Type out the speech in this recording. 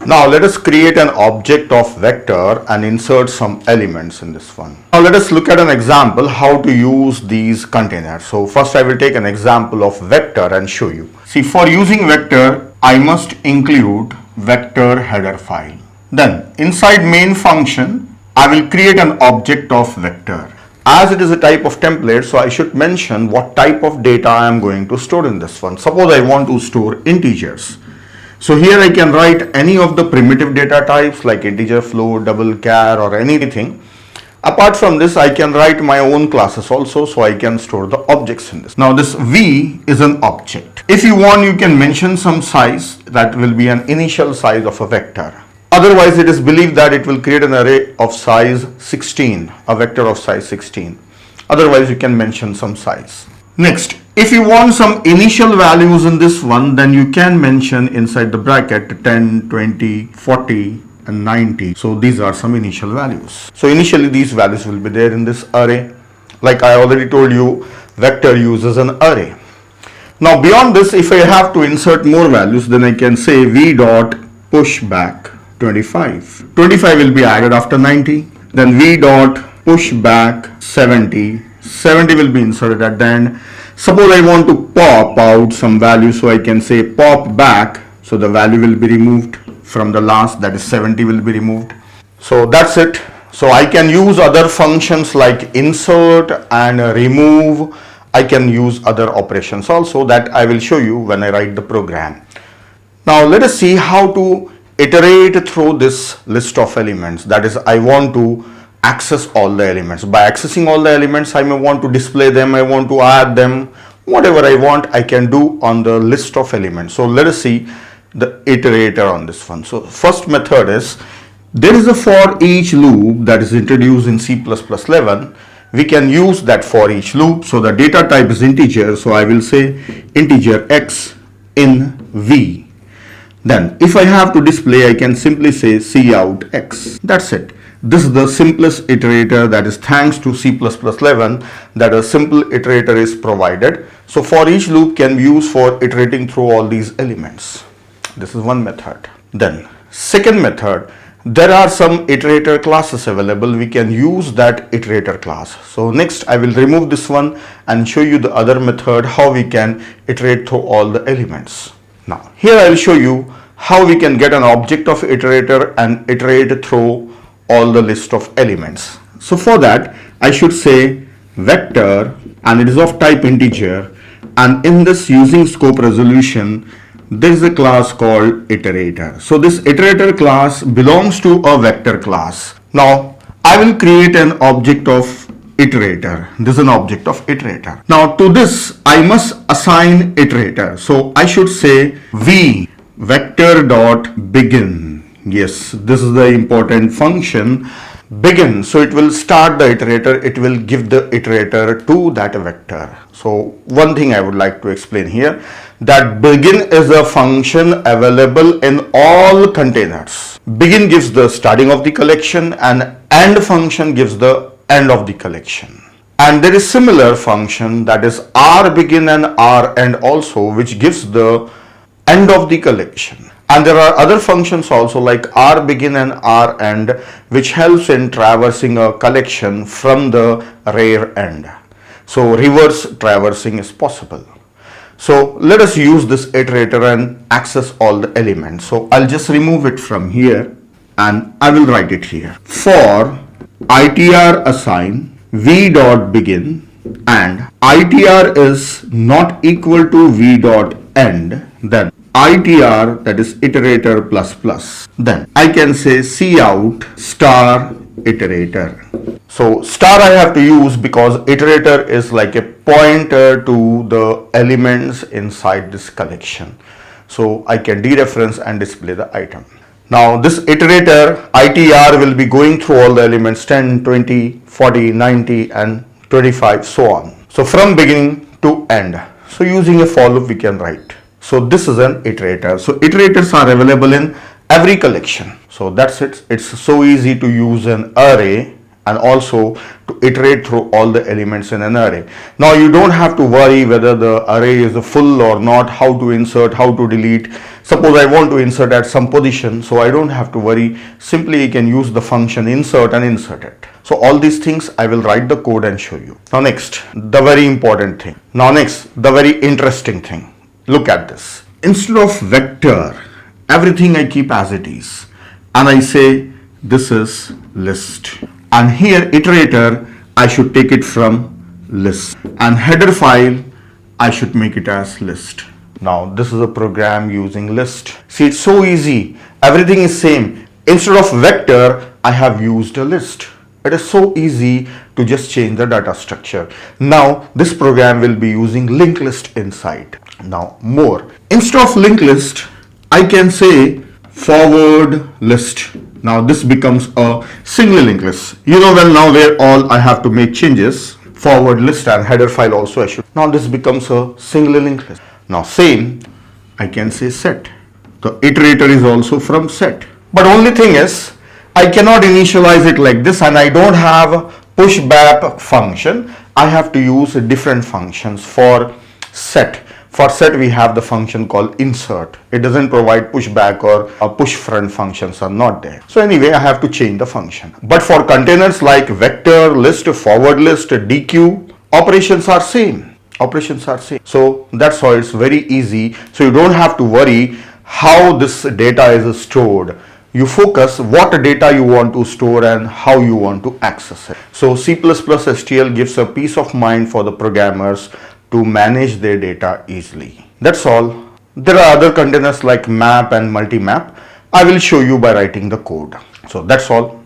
Now let us create an object of vector and insert some elements in this one. Now let us look at an example how to use these containers. So first I will take an example of vector and show you. See, for using vector, I must include vector header file. Then inside main function, I will create an object of vector. As it is a type of template, so I should mention what type of data I am going to store in this one. Suppose I want to store integers. So here I can write any of the primitive data types like integer, float, double, char or anything. Apart from this, I can write my own classes also, so I can store the objects in this. Now this V is an object. If you want, you can mention some size that will be an initial size of a vector. Otherwise, it is believed that it will create an array of size 16, a vector of size 16. Otherwise, you can mention some size. Next, if you want some initial values in this one, then you can mention inside the bracket 10, 20, 40 and 90. So these are some initial values. So initially these values will be there in this array. Like I already told you, vector uses an array. Now beyond this, if I have to insert more values, then I can say v dot push back 25. 25 will be added after 90. Then v dot push back 70. 70 will be inserted at the end. Suppose I want to pop out some value, so I can say pop back, so the value will be removed from the last, that is 70 will be removed. So that's it. So I can use other functions like insert and remove. I can use other operations also that I will show you when I write the program. Now let us see how to iterate through this list of elements. That is, I want to access all the elements. By accessing all the elements, I may want to display them, I want to add them, whatever I want I can do on the list of elements. So let us see the iterator on this one. So first method is, there is a for each loop that is introduced in C++11. We can use that for each loop. So the data type is integer, so I will say integer x in v. Then if I have to display, I can simply say cout x. That's it. This is the simplest iterator, that is thanks to C++11 that a simple iterator is provided. So for each loop can be used for iterating through all these elements. This is one method. Then second method, there are some iterator classes available. We can use that iterator class. So next I will remove this one and show you the other method, how we can iterate through all the elements. Now here I will show you how we can get an object of iterator and iterate through all the list of elements. So for that I should say vector, and it is of type integer, and in this using scope resolution there is a class called iterator. So this iterator class belongs to a vector class. Now I will create an object of iterator. This is an object of iterator. Now to this I must assign iterator. So I should say v vector dot begin. Yes, this is the important function, begin. So it will start the iterator, it will give the iterator to that vector. So one thing I would like to explain here, that begin is a function available in all containers. Begin gives the starting of the collection and end function gives the end of the collection. And there is similar function, that is begin and end also, which gives the end of the collection. And there are other functions also like begin and end, which helps in traversing a collection from the rear end. So reverse traversing is possible. So let us use this iterator and access all the elements. So I'll just remove it from here and I will write it here. For itr assign v dot begin and itr is not equal to v dot end, then itr, that is iterator plus plus, then I can say cout star iterator. So star I have to use because iterator is like a pointer to the elements inside this collection. So I can dereference and display the item. Now this iterator itr will be going through all the elements 10, 20, 40, 90 and 25, so on. So from beginning to end. So using a for loop we can write. So this is an iterator. So iterators are available in every collection. So that's it. It's so easy to use an array and also to iterate through all the elements in an array. Now you don't have to worry whether the array is full or not, how to insert, how to delete. Suppose I want to insert at some position, so I don't have to worry. Simply you can use the function insert and insert it. So all these things I will write the code and show you. Now next, the very important thing. Now next, the very interesting thing. Look at this. Instead of vector, everything I keep as it is, and I say this is list. And here iterator, I should take it from list, and header file I should make it as list. Now this is a program using list. See, it's so easy. Everything is same. Instead of vector, I have used a list. It is so easy to just change the data structure. Now this program will be using linked list inside. Now more. Instead of linked list, I can say forward list. Now this becomes a single linked list. You know well now where all I have to make changes. Forward list and header file also I should. Now this becomes a single linked list. Now same, I can say set. The iterator is also from set. But only thing is, I cannot initialize it like this, and I don't have pushback function. I have to use different functions for set. For set we have the function called insert. It doesn't provide pushback or a push front functions are not there. So anyway, I have to change the function. But for containers like vector, list, forward list, dequeue, operations are same. Operations are same. So that's how it's very easy. So you don't have to worry how this data is stored. You focus what data you want to store and how you want to access it. So C++ STL gives a peace of mind for the programmers to manage their data easily. That's all. There are other containers like map and multi-map. I will show you by writing the code. So that's all.